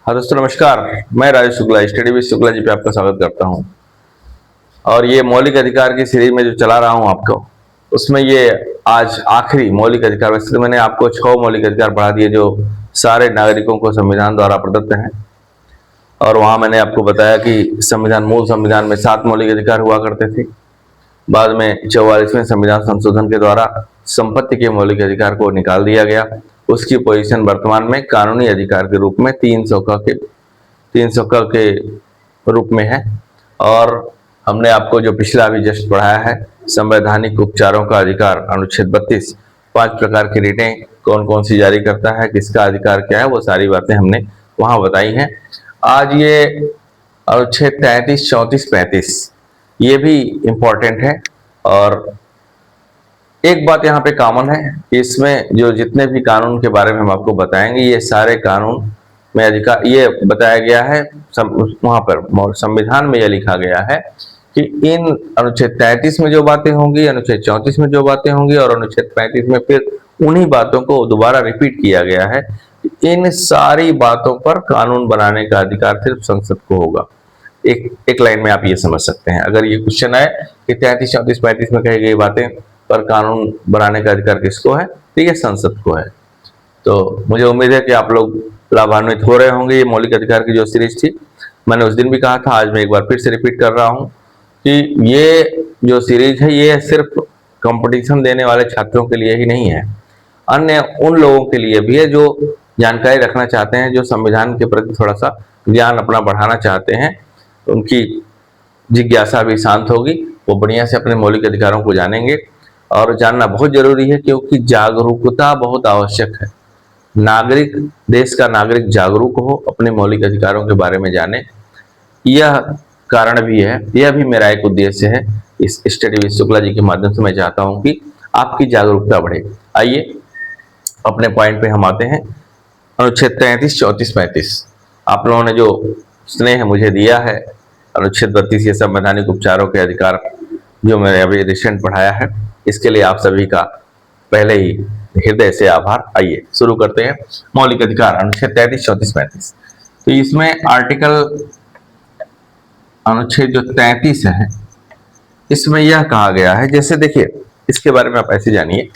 हाँ दोस्तों नमस्कार। मैं राजेश शुक्ला स्टडी विद शुक्ला जी पे आपका स्वागत करता हूँ। और ये मौलिक अधिकार की सीरीज में जो चला रहा हूँ आपको, उसमें ये आज आखिरी मौलिक अधिकार, वैसे तो मैंने आपको 6 मौलिक अधिकार पढ़ा दिए जो सारे नागरिकों को संविधान द्वारा प्रदत्त हैं। और वहाँ मैंने आपको बताया कि मूल संविधान में 7 मौलिक अधिकार हुआ करते थे। बाद में 44वें संविधान संशोधन के द्वारा संपत्ति के मौलिक अधिकार को निकाल दिया गया। उसकी पोजीशन वर्तमान में कानूनी अधिकार के रूप में 300 के रूप में है। और हमने आपको जो पिछला अभी जस्ट पढ़ाया है, संवैधानिक उपचारों का अधिकार, अनुच्छेद 32, 5 प्रकार की रिटें कौन कौन सी जारी करता है, किसका अधिकार क्या है, वो सारी बातें हमने वहां बताई हैं। आज ये अनुच्छेद 33, 34, 35 ये भी इम्पोर्टेंट है। और एक बात यहाँ पे कॉमन है, इसमें जो जितने भी कानून के बारे में हम आपको बताएंगे, ये सारे कानून में अधिकार ये बताया गया है। वहां पर संविधान में यह लिखा गया है कि इन अनुच्छेद 33 में जो बातें होंगी, अनुच्छेद 34 में जो बातें होंगी और अनुच्छेद 35 में फिर उन्हीं बातों को दोबारा रिपीट किया गया है। इन सारी बातों पर कानून बनाने का अधिकार सिर्फ संसद को होगा। एक लाइन में आप ये समझ सकते हैं, अगर ये क्वेश्चन आए कि 33, 34, 35 में कही गई बातें पर कानून बनाने का अधिकार किसको है, तो ये संसद को है। तो मुझे उम्मीद है कि आप लोग लाभान्वित हो रहे होंगे। ये मौलिक अधिकार की जो सीरीज थी, मैंने उस दिन भी कहा था, आज मैं एक बार फिर से रिपीट कर रहा हूँ कि ये जो सीरीज है ये सिर्फ कंपटीशन देने वाले छात्रों के लिए ही नहीं है, अन्य उन लोगों के लिए भी है जो जानकारी रखना चाहते हैं, जो संविधान के प्रति थोड़ा सा ज्ञान अपना बढ़ाना चाहते हैं। उनकी जिज्ञासा भी शांत होगी, वो बढ़िया से अपने मौलिक अधिकारों को जानेंगे। और जानना बहुत जरूरी है क्योंकि जागरूकता बहुत आवश्यक है। नागरिक, देश का नागरिक जागरूक हो, अपने मौलिक अधिकारों के बारे में जाने, यह कारण भी है, यह भी मेरा एक उद्देश्य है। इस स्टडी विद शुक्ला जी के माध्यम से मैं चाहता हूं कि आपकी जागरूकता बढ़े। आइए अपने पॉइंट पे हम आते हैं। अनुच्छेद 33, 34, 35 आप लोगों ने जो स्नेह मुझे दिया है, अनुच्छेद 32 ये संवैधानिक उपचारों के अधिकार जो मैंने अभी रिसेंट पढ़ाया है, इसके लिए आप सभी का पहले ही हृदय से आभार। आइए शुरू करते हैं। मौलिक अधिकार अनुच्छेद 33, 34, 35। तो इसमें अनुच्छेद जो 33 है, इसमें यह कहा गया है, जैसे देखिए इसके बारे में आप ऐसे जानिए,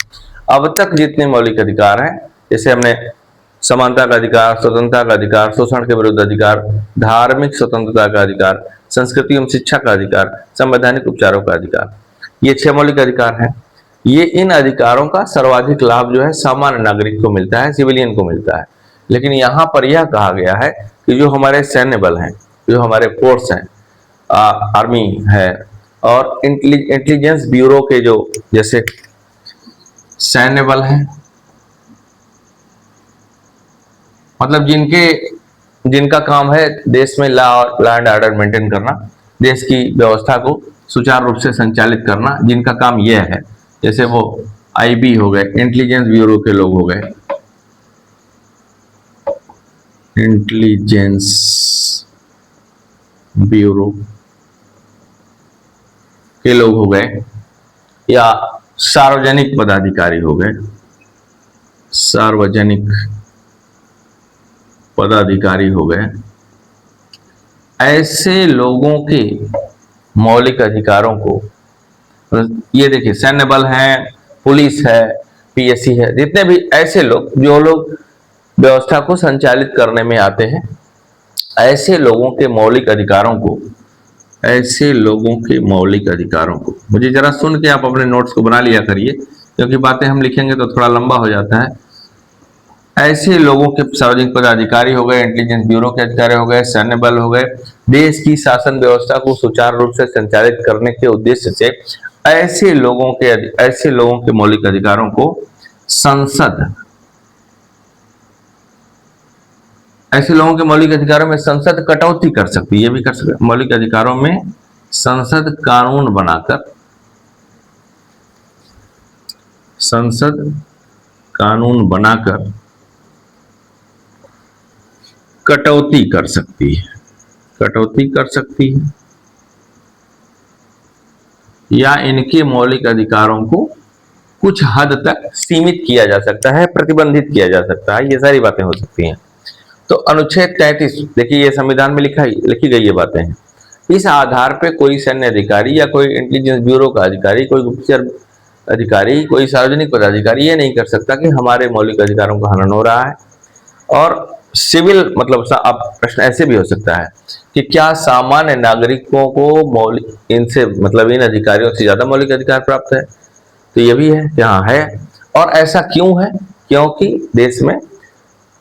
अब तक जितने मौलिक अधिकार हैं, जैसे हमने समानता का अधिकार, स्वतंत्रता का अधिकार, शोषण के विरुद्ध अधिकार, धार्मिक स्वतंत्रता का अधिकार, संस्कृति एवं शिक्षा का अधिकार, संवैधानिक उपचारों का अधिकार, ये 6 मौलिक अधिकार हैं। ये इन अधिकारों का सर्वाधिक लाभ जो है सामान्य नागरिक को मिलता है, सिविलियन को मिलता है। लेकिन यहाँ पर यह कहा गया है कि जो हमारे सैन्य बल हैं, जो हमारे फोर्स हैं, आर्मी है और इंटेलिजेंस ब्यूरो के जो जैसे सैन्य बल हैं, मतलब जिनका काम है देश में लॉ एंड ऑर्डर मेंटेन करना, देश की व्यवस्था को सुचारू रूप से संचालित करना, जिनका काम यह है, जैसे वो आईबी हो गए, इंटेलिजेंस ब्यूरो के लोग हो गए, इंटेलिजेंस ब्यूरो के लोग हो गए, या सार्वजनिक पदाधिकारी हो गए, सार्वजनिक पदाधिकारी हो गए, ऐसे लोगों के मौलिक अधिकारों को, ये देखिए सैन्य बल है, पुलिस है, पीएससी है, जितने भी ऐसे लोग जो लोग व्यवस्था को संचालित करने में आते हैं, ऐसे लोगों के मौलिक अधिकारों को, मुझे जरा सुन के आप अपने नोट्स को बना लिया करिए, क्योंकि बातें हम लिखेंगे तो थोड़ा लंबा हो जाता है। ऐसे लोगों के सार्वजनिक पदाधिकारी हो गए, इंटेलिजेंस ब्यूरो के अधिकारी हो गए, सैन्य बल हो गए, देश की शासन व्यवस्था को सुचारू रूप से संचालित करने के उद्देश्य से ऐसे लोगों के मौलिक अधिकारों को ऐसे लोगों के मौलिक अधिकारों में संसद कटौती कर सकती है, ये भी कर सकती है। मौलिक अधिकारों में संसद कानून बनाकर कटौती कर सकती है, या इनके मौलिक अधिकारों को कुछ हद तक सीमित किया जा सकता है, प्रतिबंधित किया जा सकता है, ये सारी बातें हो सकती हैं। तो अनुच्छेद 33 देखिए, ये संविधान में लिखी गई ये बातें हैं। इस आधार पे कोई सैन्य अधिकारी या कोई इंटेलिजेंस ब्यूरो का अधिकारी, कोई गुप्तचर अधिकारी, कोई सार्वजनिक पदाधिकारी ये नहीं कर सकता कि हमारे मौलिक अधिकारों का हनन हो रहा है। और सिविल मतलब अब प्रश्न ऐसे भी हो सकता है कि क्या सामान्य नागरिकों को मौलिक इनसे मतलब इन अधिकारियों से ज्यादा मौलिक अधिकार प्राप्त है? तो ये भी है कि हाँ है। और ऐसा क्यों है? क्योंकि देश में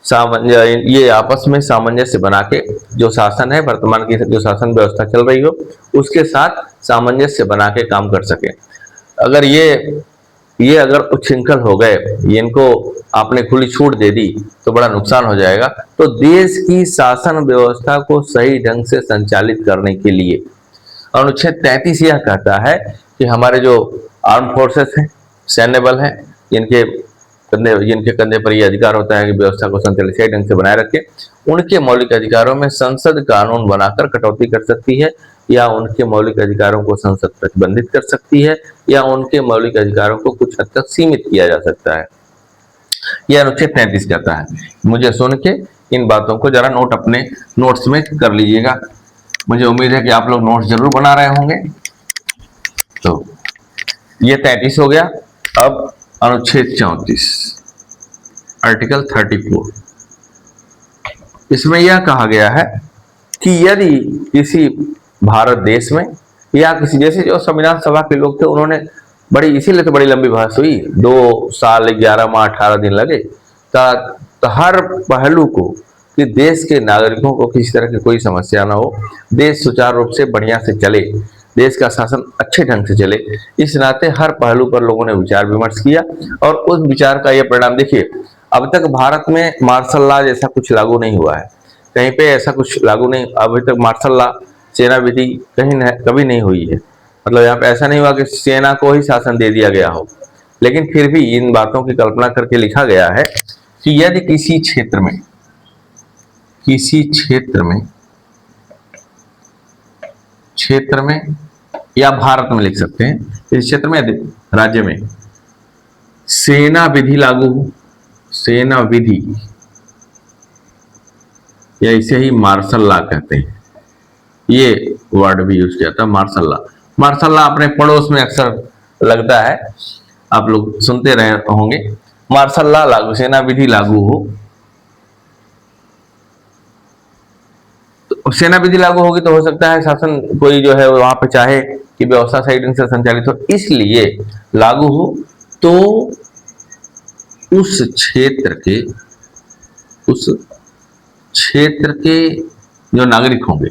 ये आपस में सामंजस्य बना के जो शासन है, वर्तमान की जो शासन व्यवस्था चल रही हो उसके साथ सामंजस्य बना के काम कर सके। अगर ये अगर उच्छृंखल हो गए, इनको आपने खुली छूट दे दी तो बड़ा नुकसान हो जाएगा। तो देश की शासन व्यवस्था को सही ढंग से संचालित करने के लिए अनुच्छेद 33 यह कहता है कि हमारे जो आर्म फोर्सेस हैं, सैन्य बल हैं, जिनके कंधे पर यह अधिकार होता है कि व्यवस्था को संचालित सही ढंग से बनाए रखे, उनके मौलिक अधिकारों में संसद कानून बनाकर कटौती कर सकती है, या उनके मौलिक अधिकारों को संसद प्रतिबंधित कर सकती है, या उनके मौलिक अधिकारों को कुछ हद तक सीमित किया जा सकता है। यह अनुच्छेद 33 कहता है। मुझे सुन के इन बातों को जरा नोट अपने नोट्स में कर लीजिएगा। मुझे उम्मीद है कि आप लोग नोट्स जरूर बना रहे होंगे। तो ये 33 हो गया। अब अनुच्छेद 34 आर्टिकल 34, इसमें यह कहा गया है कि यदि किसी भारत देश में या किसी, जैसे जो संविधान सभा के लोग थे उन्होंने इसीलिए तो बड़ी लंबी बहस हुई, 2 साल 11 माह 18 दिन लगे, तो हर पहलू को कि देश के नागरिकों को किसी तरह की कोई समस्या ना हो, देश सुचारू रूप से बढ़िया से चले, देश का शासन अच्छे ढंग से चले, इस नाते हर पहलू पर लोगों ने विचार विमर्श किया। और उस विचार का यह परिणाम देखिए, अब तक भारत में मार्शल लॉ जैसा कुछ लागू नहीं हुआ है, कहीं पे ऐसा कुछ लागू नहीं, अभी तक मार्शल लॉ, सेना विधि कभी नहीं हुई है। मतलब यहाँ पे ऐसा नहीं हुआ कि सेना को ही शासन दे दिया गया हो, लेकिन फिर भी इन बातों की कल्पना करके लिखा गया है कि यदि किसी क्षेत्र में या भारत में लिख सकते हैं, इस क्षेत्र में राज्य में सेना विधि लागू हो, सेना विधि या इसे ही मार्शल लॉ कहते हैं, ये वर्ड भी यूज किया था, मार्शल लॉ। मार्शल लॉ अपने पड़ोस में अक्सर लगता है, आप लोग सुनते रहे होंगे, मार्शल लॉ लागू, सेना विधि लागू हो। तो सेना विधि लागू होगी तो हो सकता है शासन कोई जो है वहां पे चाहे कि व्यवस्था सही ढंग से संचालित हो, इसलिए लागू हो तो उस क्षेत्र के जो नागरिक होंगे,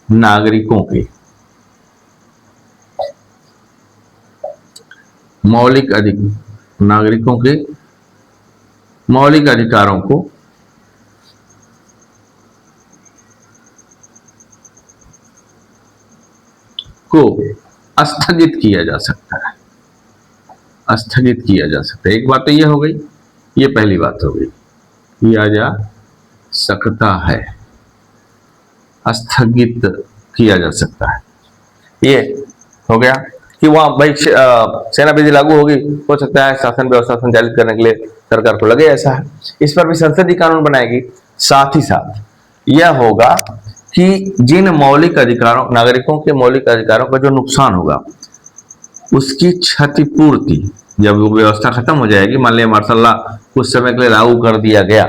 नागरिकों के मौलिक अधिकारों को स्थगित किया जा सकता है, एक बात तो ये हो गई, ये पहली बात हो गई, किया जा सकता है, स्थगित किया जा सकता है। ये हो गया कि वहां भाई सेना विधि लागू होगी, हो सकता है शासन व्यवस्था संचालित करने के लिए सरकार को लगे ऐसा है, इस पर भी संसद ही कानून बनाएगी। साथ ही साथ यह होगा कि जिन मौलिक अधिकारों, नागरिकों के मौलिक अधिकारों का जो नुकसान होगा उसकी क्षतिपूर्ति, जब वो व्यवस्था खत्म हो जाएगी, मान लिया मार्शल लॉ कुछ समय के लिए लागू कर दिया गया,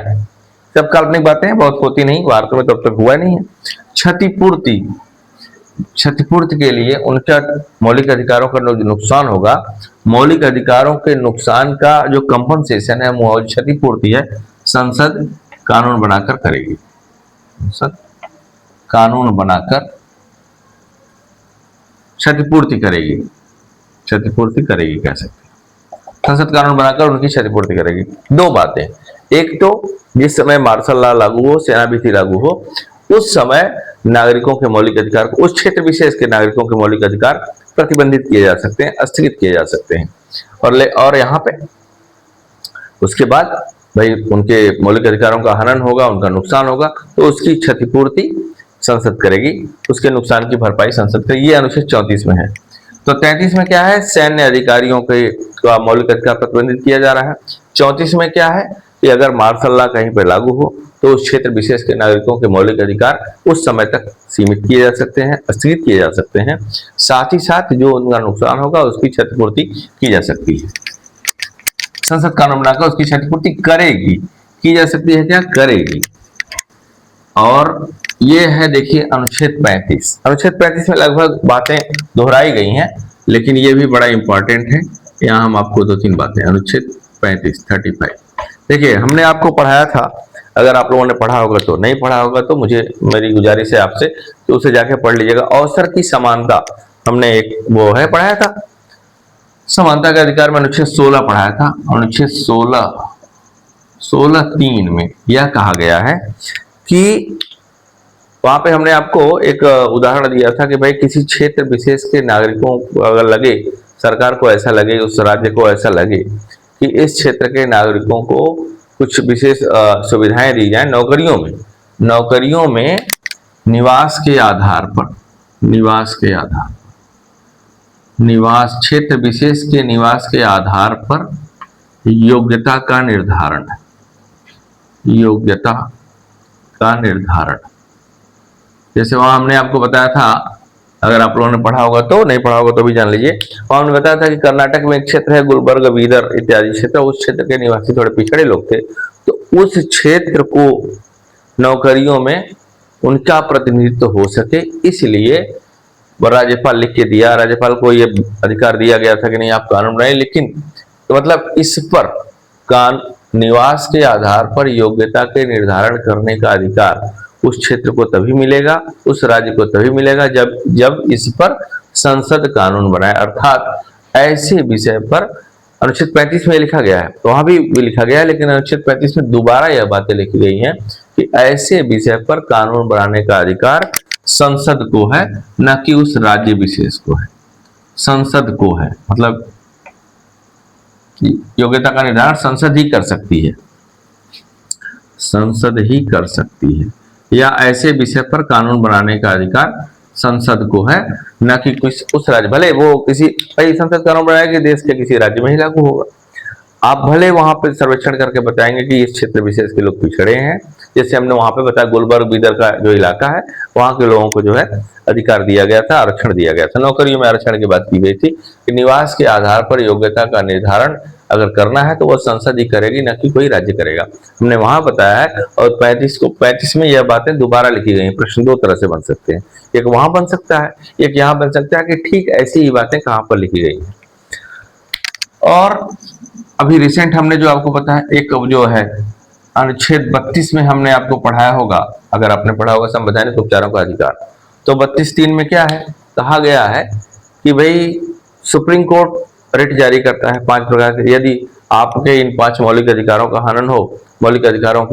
सब काल्पनिक बातें हैं, बहुत होती नहीं, भारत में तब तक हुआ नहीं है। क्षतिपूर्ति के लिए उनका मौलिक अधिकारों का जो नुकसान होगा, मौलिक अधिकारों के नुकसान का जो कंपनसेशन है, क्षतिपूर्ति है, संसद कानून बनाकर करेगी, संसद कानून बनाकर क्षतिपूर्ति करेगी कह सकते हैं, संसद कानून बनाकर उनकी क्षतिपूर्ति करेगी। दो बातें, एक तो जिस समय मार्शल लॉ लागू हो, सेना विधि लागू हो, उस समय नागरिकों के मौलिक अधिकार को, उस क्षेत्र विशेष के नागरिकों के मौलिक अधिकार प्रतिबंधित किए जा सकते हैं, स्थगित किए जा सकते हैं। और यहाँ पे उसके बाद भाई उनके मौलिक अधिकारों का हनन होगा, उनका नुकसान होगा, तो उसकी क्षतिपूर्ति संसद करेगी, उसके नुकसान की भरपाई संसद करेगी। ये अनुच्छेद 34 में है। तो 33 में क्या है, सैन्य अधिकारियों के मौलिक अधिकार प्रतिबंधित किया जा रहा है। 34 में क्या है कि अगर मार्शल लॉ कहीं पर लागू हो तो उस क्षेत्र विशेष के नागरिकों के मौलिक अधिकार उस समय तक सीमित किए जा सकते हैं, स्थगित किए जा सकते हैं। साथ ही साथ जो उनका नुकसान होगा उसकी क्षतिपूर्ति की जा सकती है। संसद कानून बनाकर उसकी क्षतिपूर्ति करेगी, की जा सकती है, क्या करेगी। और ये है देखिए अनुच्छेद 35। अनुच्छेद 35 में लगभग बातें दोहराई गई हैं, लेकिन ये भी बड़ा इंपॉर्टेंट है। यहाँ हम आपको 2-3 बातें, अनुच्छेद 35 देखिए हमने आपको पढ़ाया था। अगर आप लोगों ने पढ़ा होगा तो, नहीं पढ़ा होगा तो मुझे मेरी गुजारिश है आपसे कि उसे जाके पढ़ लीजिएगा। अवसर की समानता हमने एक वो है पढ़ाया था, समानता के अधिकार में अनुच्छेद 16 पढ़ाया था। अनुच्छेद 16(3) में यह कहा गया है कि वहां पे हमने आपको एक उदाहरण दिया था कि भाई किसी क्षेत्र विशेष के नागरिकों को अगर लगे, सरकार को ऐसा लगे, उस राज्य को ऐसा लगे कि इस क्षेत्र के नागरिकों को कुछ विशेष सुविधाएं दी जाए नौकरियों में निवास के आधार पर, निवास क्षेत्र विशेष के निवास के आधार पर योग्यता का निर्धारण, जैसे वहां हमने आपको बताया था, अगर आप लोगों ने पढ़ा होगा तो, नहीं पढ़ा होगा तो भी जान लीजिए। वहां हमने बताया था कि कर्नाटक में एक क्षेत्र है गुलबर्ग, बीदर इत्यादि क्षेत्र, उस क्षेत्र के निवासी थोड़े पिछड़े लोग थे, तो उस क्षेत्र को नौकरियों में उनका प्रतिनिधित्व हो सके, इसलिए राज्यपाल लिख के दिया, राज्यपाल को ये अधिकार दिया गया था कि नहीं आप कानून बनाइए। लेकिन तो मतलब इस पर निवास के आधार पर योग्यता के निर्धारण करने का अधिकार उस क्षेत्र को तभी मिलेगा, उस राज्य को तभी मिलेगा जब इस पर संसद कानून बनाए। अर्थात ऐसे विषय पर अनुच्छेद 35 में लिखा गया है, तो वहां भी लिखा गया है, लेकिन अनुच्छेद 35 में दोबारा यह बातें लिखी गई हैं कि ऐसे विषय पर कानून बनाने का अधिकार संसद को है, न कि उस राज्य विशेष को है, संसद को है। मतलब योग्यता का निर्धारण संसद ही कर सकती है, संसद ही कर सकती है, या ऐसे विषय पर कानून बनाने का अधिकार संसद को है, न कि कुछ उस राज्य, भले वो किसी भाई संसद कानून बनाया कि देश के किसी राज्य में ही लागू होगा। आप भले वहां पे सर्वेक्षण करके बताएंगे कि इस क्षेत्र विशेष के लोग पिछड़े हैं, जैसे हमने वहां पे बताया गुलबर्ग बीदर का जो इलाका है वहां के लोगों को जो है अधिकार दिया गया था, आरक्षण दिया गया था। नौकरियों में आरक्षण की बात की गई थी कि निवास के आधार पर योग्यता का निर्धारण अगर करना है तो वह संसद ही करेगी, न कि कोई राज्य करेगा, हमने वहां बताया है। और 35 में यह बातें दोबारा लिखी गई हैं। प्रश्न दो तरह से बन सकते हैं, एक वहां बन सकता है, एक यहाँ बन सकता है कि ठीक ऐसी ही बातें कहां पर लिखी गई हैं। और अभी रिसेंट हमने जो आपको बताया, एक जो है अनुच्छेद 32 में हमने आपको पढ़ाया होगा, अगर आपने पढ़ा होगा संवैधानिक उपचारों का अधिकार, तो 32(3) में क्या है, कहा गया है कि भाई सुप्रीम कोर्ट रिट जारी करता है 5 प्रकार के। यदि आपके इन 5 मौलिक अधिकारों का हनन हो, मौलिक अधिकारों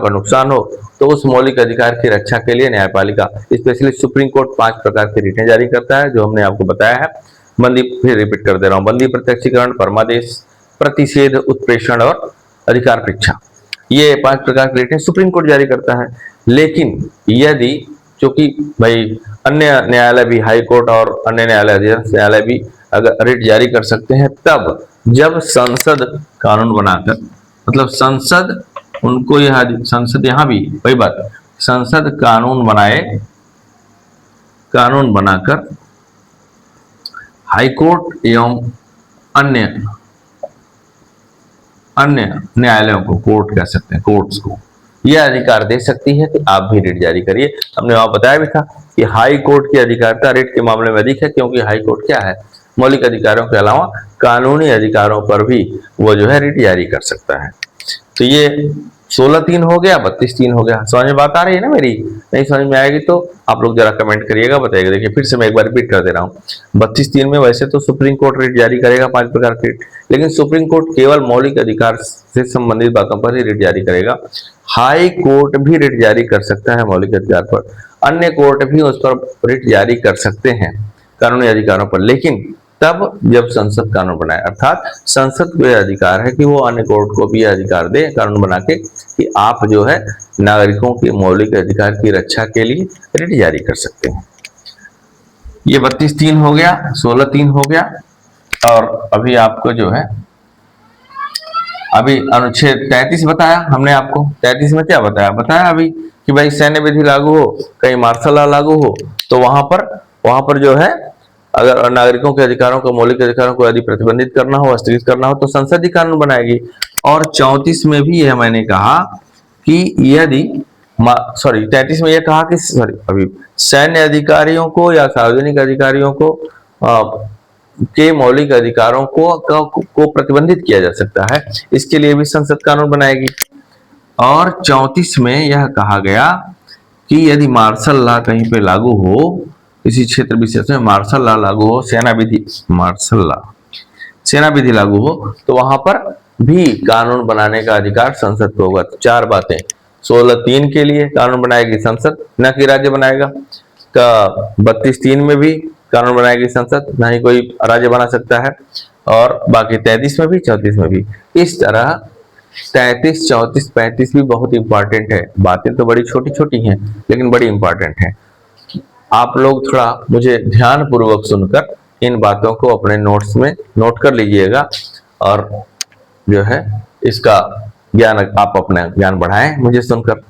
का नुकसान हो, तो उस मौलिक अधिकार की रक्षा के लिए न्यायपालिका स्पेशली सुप्रीम कोर्ट 5 प्रकार की रिटें जारी करता है, जो हमने आपको बताया है। बंदी, फिर रिपीट कर दे रहा हूं, बंदी, प्रत्यक्षीकरण, परमादेश, प्रतिषेध, उत्प्रेषण और अधिकार परीक्षा, ये 5 प्रकार की रिटें सुप्रीम कोर्ट जारी करता है। लेकिन यदि, चूंकि भाई अन्य न्यायालय भी, हाई कोर्ट और अन्य न्यायालय भी अगर रिट जारी कर सकते हैं, तब जब संसद कानून बनाकर, मतलब संसद उनको यह, संसद यहां भी वही बात, संसद कानून बनाकर हाई कोर्ट एवं अन्य न्यायालयों को, कोर्ट कह सकते हैं, कोर्ट्स को यह अधिकार दे सकती है कि आप भी रिट जारी करिए। हमने वहां बताया भी था कि हाई कोर्ट की अधिकारिता रिट के मामले में अधिक है, क्योंकि हाई कोर्ट क्या है, मौलिक अधिकारों के अलावा कानूनी अधिकारों पर भी वो जो है रिट जारी कर सकता है। तो ये 16(3) हो गया, 32(3) हो गया। समझ में बात आ रही है ना मेरी? नहीं समझ में आएगी तो आप लोग जरा कमेंट करिएगा, बताइएगा। देखिए फिर से मैं एक बार रिपीट कर दे रहा हूँ। 32(3) में वैसे तो सुप्रीम कोर्ट रिट जारी करेगा 5 प्रकार की रिट, लेकिन सुप्रीम कोर्ट केवल मौलिक अधिकार से संबंधित बातों पर ही रिट जारी करेगा। हाई कोर्ट भी रिट जारी कर सकता है मौलिक अधिकार पर, अन्य कोर्ट भी उस पर रिट जारी कर सकते हैं कानूनी अधिकारों पर, लेकिन तब जब संसद कानून बनाए। अर्थात संसद को यह अधिकार है कि वो अन्य कोर्ट को भी यह अधिकार दे कानून बना के कि आप जो है नागरिकों के मौलिक अधिकार की रक्षा के लिए रिट जारी कर सकते हैं। ये 32(3) हो गया, 16(3) हो गया। और अभी आपको जो है अभी अनुच्छेद 33 बताया हमने आपको। 33 में क्या बताया? बताया अभी कि भाई सैन्य विधि लागू हो, कहीं मार्शल लॉ लागू हो, तो वहां पर जो है, अगर नागरिकों के अधिकारों को, मौलिक अधिकारों को यदि प्रतिबंधित करना हो, स्थगित करना हो, तो संसद ही कानून बनाएगी। और 34 में भी यह मैंने कहा कि यदि, सॉरी 33 में यह कहा कि, सॉरी अभी, सैन्य अधिकारियों को या सार्वजनिक अधिकारियों को के मौलिक अधिकारों को प्रतिबंधित किया जा सकता है, इसके लिए भी संसद कानून बनाएगी। और 34 में यह कहा गया कि यदि मार्शल लॉ कहीं पे लागू हो, किसी क्षेत्र विशेष में मार्शल लॉ लागू हो, सेना विधि लागू हो, तो वहां पर भी कानून बनाने का अधिकार संसद को होगा। 4 बातें। 16(3) के लिए कानून बनाएगी संसद, न कि राज्य बनाएगा। का 32(3) में भी कानून बनाएगी संसद, ना ही कोई राज्य बना सकता है। और बाकी 33 में भी, 34 में भी। इस तरह 33, 34, 35 भी बहुत इंपॉर्टेंट है। बातें तो बड़ी छोटी छोटी हैं, लेकिन बड़ी इंपॉर्टेंट है। आप लोग थोड़ा मुझे ध्यान पूर्वक सुनकर इन बातों को अपने नोट्स में नोट कर लीजिएगा, और जो है इसका ज्ञान, आप अपना ज्ञान बढ़ाएं मुझे सुनकर।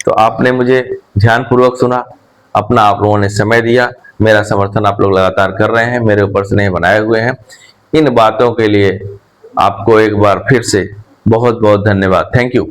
तो आपने मुझे ध्यान पूर्वक सुना, अपना आप लोगों ने समय दिया, मेरा समर्थन आप लोग लगातार कर रहे हैं, मेरे ऊपर स्नेह बनाए हुए हैं। इन बातों के लिए आपको एक बार फिर से बहुत बहुत धन्यवाद। Thank you.